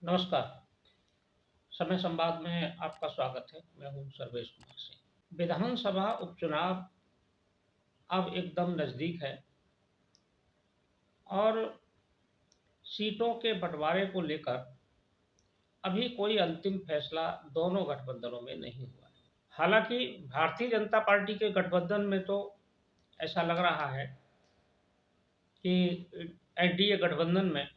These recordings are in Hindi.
नमस्कार। समय संवाद में आपका स्वागत है। मैं हूँ सर्वेश कुमार सिंह। विधानसभा उपचुनाव अब एकदम नज़दीक है और सीटों के बंटवारे को लेकर अभी कोई अंतिम फैसला दोनों गठबंधनों में नहीं हुआ है। हालांकि भारतीय जनता पार्टी के गठबंधन में तो ऐसा लग रहा है कि एनडीए गठबंधन में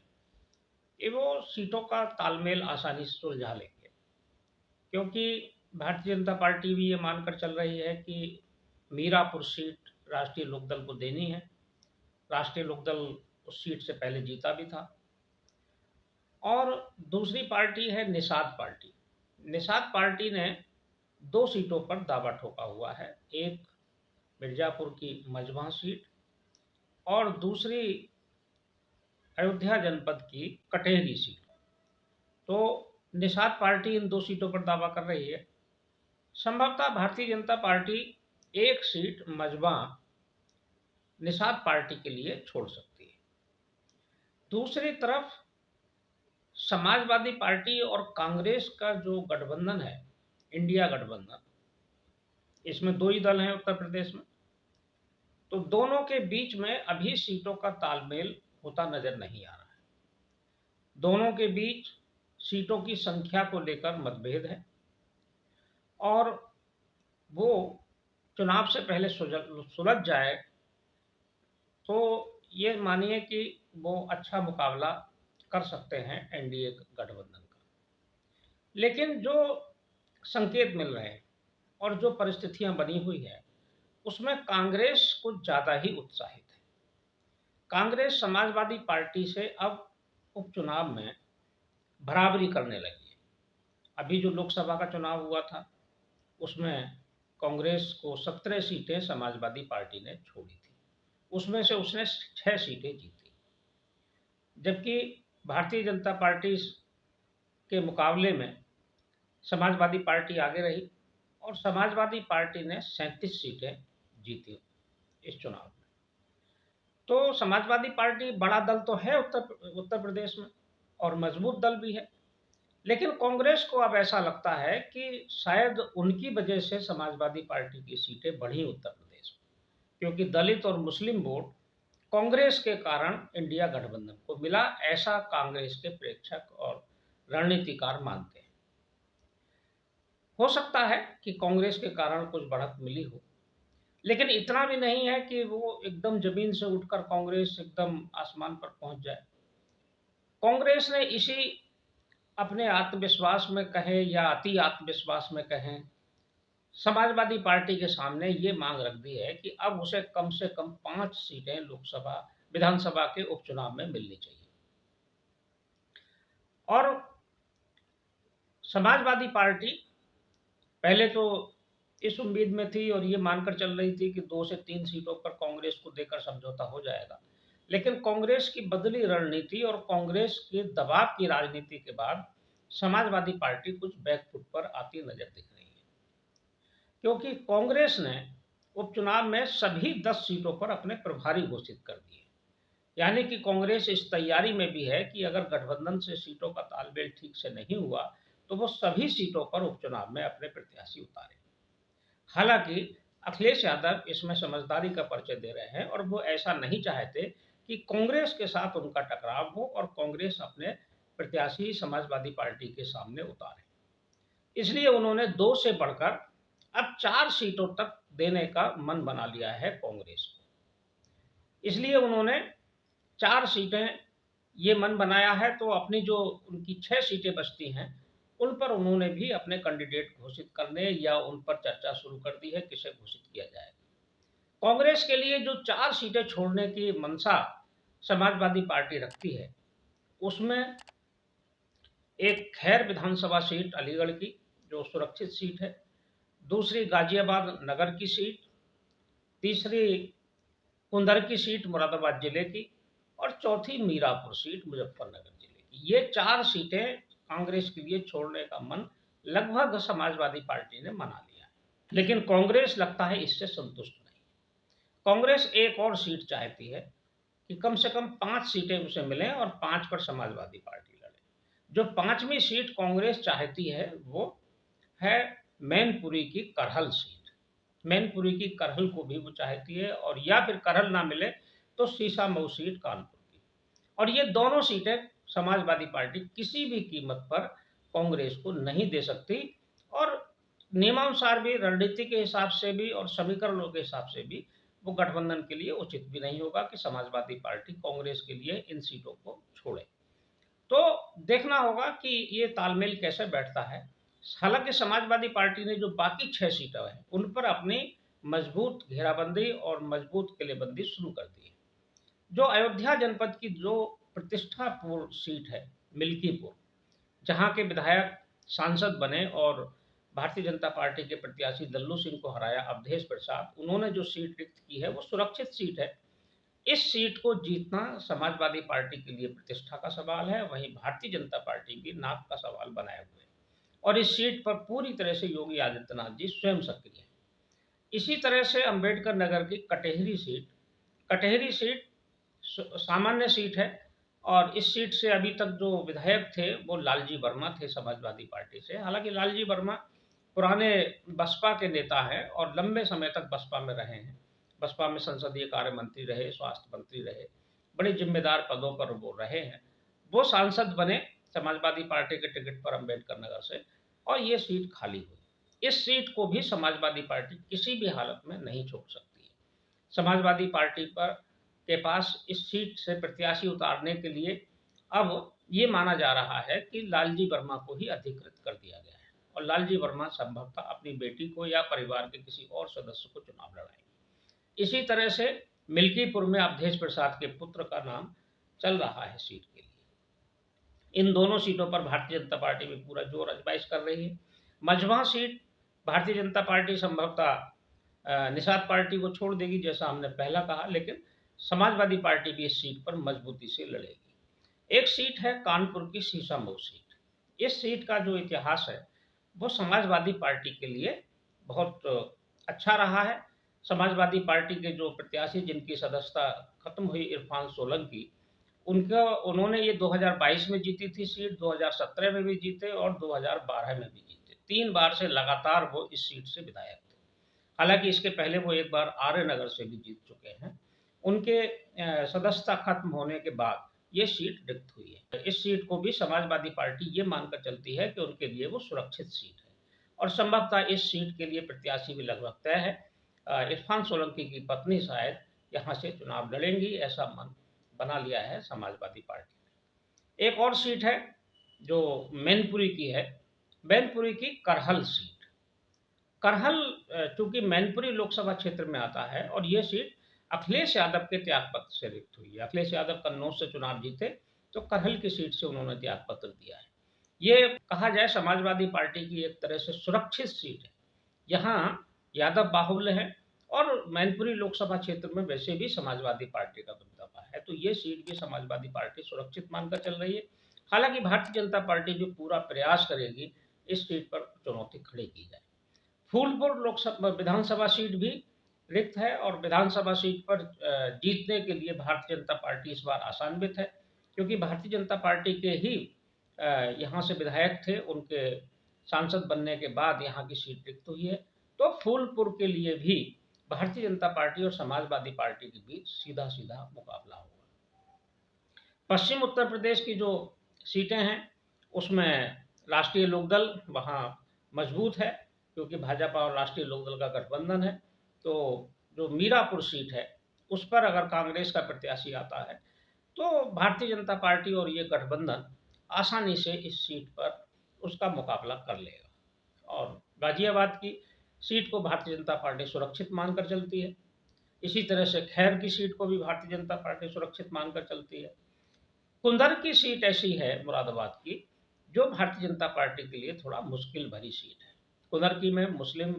कि वो सीटों का तालमेल आसानी से सुलझा लेंगे, क्योंकि भारतीय जनता पार्टी भी ये मानकर चल रही है कि मीरापुर सीट राष्ट्रीय लोकदल को देनी है। राष्ट्रीय लोकदल उस सीट से पहले जीता भी था। और दूसरी पार्टी है निषाद पार्टी। निषाद पार्टी ने दो सीटों पर दावा ठोका हुआ है, एक मिर्जापुर की मजमा सीट और दूसरी अयोध्या जनपद की कटेहरी सीट। तो निषाद पार्टी इन दो सीटों पर दावा कर रही है। संभवतः भारतीय जनता पार्टी एक सीट मजमा निषाद पार्टी के लिए छोड़ सकती है। दूसरी तरफ समाजवादी पार्टी और कांग्रेस का जो गठबंधन है, इंडिया गठबंधन, इसमें दो ही दल हैं उत्तर प्रदेश में, तो दोनों के बीच में अभी सीटों का तालमेल होता नजर नहीं आ रहा है। दोनों के बीच सीटों की संख्या को लेकर मतभेद है और वो चुनाव से पहले सुलझ जाए तो ये मानिए कि वो अच्छा मुकाबला कर सकते हैं एनडीए गठबंधन का। लेकिन जो संकेत मिल रहे हैं और जो परिस्थितियां बनी हुई है, उसमें कांग्रेस कुछ ज़्यादा ही उत्साहित है। कांग्रेस समाजवादी पार्टी से अब उपचुनाव में बराबरी करने लगी है। अभी जो लोकसभा का चुनाव हुआ था, उसमें कांग्रेस को 17 सीटें समाजवादी पार्टी ने छोड़ी थी, उसमें से उसने 6 सीटें जीती। जबकि भारतीय जनता पार्टी के मुकाबले में समाजवादी पार्टी आगे रही और समाजवादी पार्टी ने 37 सीटें जीती इस चुनाव में। तो समाजवादी पार्टी बड़ा दल तो है उत्तर प्रदेश में और मजबूत दल भी है, लेकिन कांग्रेस को अब ऐसा लगता है कि शायद उनकी वजह से समाजवादी पार्टी की सीटें बढ़ी उत्तर प्रदेश में, क्योंकि दलित और मुस्लिम वोट कांग्रेस के कारण इंडिया गठबंधन को मिला, ऐसा कांग्रेस के प्रेक्षक और रणनीतिकार मानते हैं। हो सकता है कि कांग्रेस के कारण कुछ बढ़त मिली हो, लेकिन इतना भी नहीं है कि वो एकदम जमीन से उठकर कांग्रेस एकदम आसमान पर पहुंच जाए। कांग्रेस ने इसी अपने आत्मविश्वास में कहें या अति आत्मविश्वास में कहें, समाजवादी पार्टी के सामने ये मांग रख दी है कि अब उसे कम से कम 5 सीटें लोकसभा विधानसभा के उपचुनाव में मिलनी चाहिए। और समाजवादी पार्टी पहले तो इस उम्मीद में थी और ये मानकर चल रही थी कि 2 से 3 सीटों पर कांग्रेस को देकर समझौता हो जाएगा, लेकिन कांग्रेस की बदली रणनीति और कांग्रेस के दबाव की राजनीति के बाद समाजवादी पार्टी कुछ बैकफुट पर आती नजर दिख रही है, क्योंकि कांग्रेस ने उपचुनाव में सभी 10 सीटों पर अपने प्रभारी घोषित कर दिए। यानी कि कांग्रेस इस तैयारी में भी है कि अगर गठबंधन से सीटों का तालमेल ठीक से नहीं हुआ तो वो सभी सीटों पर उपचुनाव में अपने प्रत्याशी उतारे। हालांकि अखिलेश यादव इसमें समझदारी का परिचय दे रहे हैं और वो ऐसा नहीं चाहते कि कांग्रेस के साथ उनका टकराव हो और कांग्रेस अपने प्रत्याशी समाजवादी पार्टी के सामने उतारे। इसलिए उन्होंने 2 से बढ़कर अब 4 सीटों तक देने का मन बना लिया है कांग्रेस को। इसलिए उन्होंने 4 सीटें ये मन बनाया है, तो अपनी जो उनकी 6 सीटें बचती हैं उन पर उन्होंने भी अपने कैंडिडेट घोषित करने या उन पर चर्चा शुरू कर दी है किसे घोषित किया जाए। कांग्रेस के लिए जो 4 सीटें छोड़ने की मंशा समाजवादी पार्टी रखती है, उसमें एक खैर विधानसभा सीट अलीगढ़ की जो सुरक्षित सीट है, दूसरी गाजियाबाद नगर की सीट, तीसरी कुंदर की सीट मुरादाबाद जिले की और चौथी मीरापुर सीट मुजफ्फरनगर जिले की। ये 4 सीटें कांग्रेस के लिए छोड़ने का मन लगभग समाजवादी पार्टी ने मना लिया है, लेकिन कांग्रेस लगता है इससे संतुष्ट नहीं। कांग्रेस एक और सीट चाहती है कि कम से कम 5 सीटें उसे मिलें और 5 पर समाजवादी पार्टी लड़े। जो पांचवी सीट कांग्रेस चाहती है वो है मैनपुरी की करहल सीट। मैनपुरी की करहल को भी वो चाहती है, और या फिर करहल ना मिले तो शीशामऊ सीट कानपुर की। और ये दोनों सीटें समाजवादी पार्टी किसी भी कीमत पर कांग्रेस को नहीं दे सकती, और नियमानुसार भी, रणनीति के हिसाब से भी और समीकरणों के हिसाब से भी वो गठबंधन के लिए उचित भी नहीं होगा कि समाजवादी पार्टी कांग्रेस के लिए इन सीटों को छोड़े। तो देखना होगा कि ये तालमेल कैसे बैठता है। हालांकि समाजवादी पार्टी ने जो बाकी 6 सीटें हैं उन पर अपनी मजबूत घेराबंदी और मजबूत किलेबंदी शुरू कर दी है। जो अयोध्या जनपद की जो प्रतिष्ठापूर्ण सीट है मिल्कीपुर, जहां के विधायक सांसद बने और भारतीय जनता पार्टी के प्रत्याशी लल्लू सिंह को हराया अवधेश प्रसाद, उन्होंने जो सीट रिक्त की है वो सुरक्षित सीट है। इस सीट को जीतना समाजवादी पार्टी के लिए प्रतिष्ठा का सवाल है, वहीं भारतीय जनता पार्टी भी नाक का सवाल बनाए हुए है, और इस सीट पर पूरी तरह से योगी आदित्यनाथ जी स्वयं सक्रिय हैं। इसी तरह से अंबेडकर नगर की कटेहरी सीट सामान्य सीट है, और इस सीट से अभी तक जो विधायक थे वो लालजी वर्मा थे समाजवादी पार्टी से। हालांकि लालजी वर्मा पुराने बसपा के नेता हैं और लंबे समय तक बसपा में रहे हैं। बसपा में संसदीय कार्य मंत्री रहे, स्वास्थ्य मंत्री रहे, बड़े जिम्मेदार पदों पर वो रहे हैं। वो सांसद बने समाजवादी पार्टी के टिकट पर अंबेडकर नगर से, और ये सीट खाली हुई। इस सीट को भी समाजवादी पार्टी किसी भी हालत में नहीं छोड़ सकती है। समाजवादी पार्टी पर के पास इस सीट से प्रत्याशी उतारने के लिए अब ये माना जा रहा है कि लालजी वर्मा को ही अधिकृत कर दिया गया है, और लालजी वर्मा संभवतः अपनी बेटी को या परिवार के किसी और सदस्य को चुनाव लड़ाएंगे। इसी तरह से मिल्कीपुर में अवधेश प्रसाद के पुत्र का नाम चल रहा है सीट के लिए। इन दोनों सीटों पर भारतीय जनता पार्टी भी पूरा जोर आजमाइश कर रही है। मझवा सीट भारतीय जनता पार्टी संभवतः निषाद पार्टी को छोड़ देगी, जैसा हमने पहला कहा, लेकिन समाजवादी पार्टी भी इस सीट पर मजबूती से लड़ेगी। एक सीट है कानपुर की शीशामऊ सीट। इस सीट का जो इतिहास है वो समाजवादी पार्टी के लिए बहुत अच्छा रहा है। समाजवादी पार्टी के जो प्रत्याशी जिनकी सदस्यता खत्म हुई, इरफान सोलंकी, उनका उन्होंने ये 2022 में जीती थी सीट, 2017 में भी जीते और 2012 में भी जीते। 3 बार से लगातार वो इस सीट से विधायक थे। हालांकि इसके पहले वो एक बार आर्य नगर से भी जीत चुके हैं। उनके सदस्यता खत्म होने के बाद ये सीट रिक्त हुई है। इस सीट को भी समाजवादी पार्टी ये मानकर चलती है कि उनके लिए वो सुरक्षित सीट है, और संभवतः इस सीट के लिए प्रत्याशी भी लगभग तय है। इरफान सोलंकी की पत्नी शायद यहाँ से चुनाव लड़ेंगी, ऐसा मन बना लिया है समाजवादी पार्टी ने। एक और सीट है जो मैनपुरी की है, मैनपुरी की करहल सीट। करहल चूंकि मैनपुरी लोकसभा क्षेत्र में आता है, और ये सीट अखिलेश यादव के त्यागपत्र से रिक्त हुई है। अखिलेश यादव कन्नौज से चुनाव जीते तो करहल की सीट से उन्होंने त्यागपत्र दिया है। ये कहा जाए समाजवादी पार्टी की एक तरह से सुरक्षित सीट है। यहाँ यादव बाहुल्य है, और मैनपुरी लोकसभा क्षेत्र में वैसे भी समाजवादी पार्टी का दबदबा है, तो ये सीट भी समाजवादी पार्टी सुरक्षित मानकर चल रही है। हालांकि भारतीय जनता पार्टी भी पूरा प्रयास करेगी इस सीट पर चुनौती खड़ी की जाए। फूलपुर लोकसभा विधानसभा सीट भी रिक्त है, और विधानसभा सीट पर जीतने के लिए भारतीय जनता पार्टी इस बार आशान्वित है, क्योंकि भारतीय जनता पार्टी के ही यहाँ से विधायक थे, उनके सांसद बनने के बाद यहाँ की सीट रिक्त हुई है। तो फूलपुर के लिए भी भारतीय जनता पार्टी और समाजवादी पार्टी के बीच सीधा सीधा मुकाबला होगा। पश्चिम उत्तर प्रदेश की जो सीटें हैं उसमें राष्ट्रीय लोकदल वहाँ मजबूत है, क्योंकि भाजपा और राष्ट्रीय लोकदल का गठबंधन है। तो जो मीरापुर सीट है उस पर अगर कांग्रेस का प्रत्याशी आता है तो भारतीय जनता पार्टी और ये गठबंधन आसानी से इस सीट पर उसका मुकाबला कर लेगा। और गाजियाबाद की सीट को भारतीय जनता पार्टी सुरक्षित मानकर चलती है। इसी तरह से खैर की सीट को भी भारतीय जनता पार्टी सुरक्षित मानकर चलती है। कुंदर की सीट ऐसी है मुरादाबाद की, जो भारतीय जनता पार्टी के लिए थोड़ा मुश्किल भरी सीट है। कुंदरकी में मुस्लिम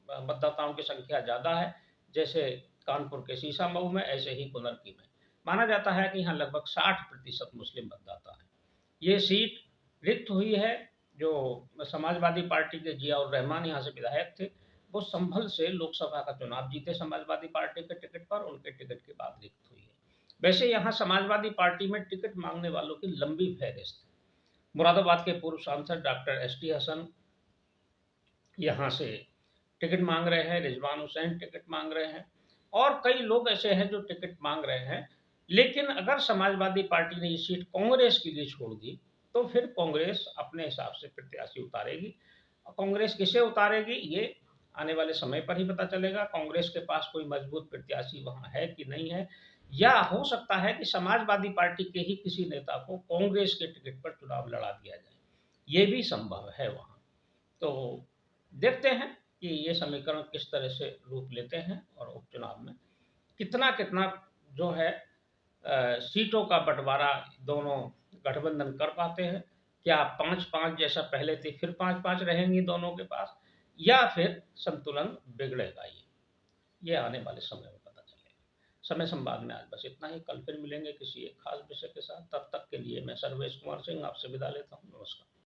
मतदाताओं की संख्या ज़्यादा है, जैसे कानपुर के शीशामऊ में, ऐसे ही कुंदरकी में। माना जाता है कि यहाँ लगभग 60% मुस्लिम मतदाता है। ये सीट रिक्त हुई है। जो समाजवादी पार्टी के जियाउर रहमान यहाँ से विधायक थे, वो संभल से लोकसभा का चुनाव जीते समाजवादी पार्टी के टिकट पर, उनके टिकट के बाद रिक्त हुई है। वैसे यहाँ समाजवादी पार्टी में टिकट मांगने वालों की लंबी फहरिस्त है। मुरादाबाद के पूर्व सांसद डॉक्टर एसटी हसन यहाँ से टिकट मांग रहे हैं, रिजवान हुसैन टिकट मांग रहे हैं और कई लोग ऐसे हैं जो टिकट मांग रहे हैं। लेकिन अगर समाजवादी पार्टी ने ये सीट कांग्रेस के लिए छोड़ दी, तो फिर कांग्रेस अपने हिसाब से प्रत्याशी उतारेगी। कांग्रेस किसे उतारेगी, ये आने वाले समय पर ही पता चलेगा। कांग्रेस के पास कोई मजबूत प्रत्याशी वहाँ है कि नहीं है, या हो सकता है कि समाजवादी पार्टी के ही किसी नेता को कांग्रेस के टिकट पर चुनाव लड़ा दिया जाए, ये भी संभव है वहाँ। तो देखते हैं कि ये समीकरण किस तरह से रूप लेते हैं और उपचुनाव में कितना कितना जो है सीटों का बंटवारा दोनों गठबंधन कर पाते हैं। क्या 5-5 जैसा पहले थी फिर 5-5 रहेंगी दोनों के पास, या फिर संतुलन बिगड़ेगा, ये आने वाले समय में पता चलेगा। समय संवाद में आज बस इतना ही। कल फिर मिलेंगे किसी एक खास विषय के साथ। तब तक के लिए मैं सर्वेश कुमार सिंह आपसे विदा लेता हूँ। नमस्कार।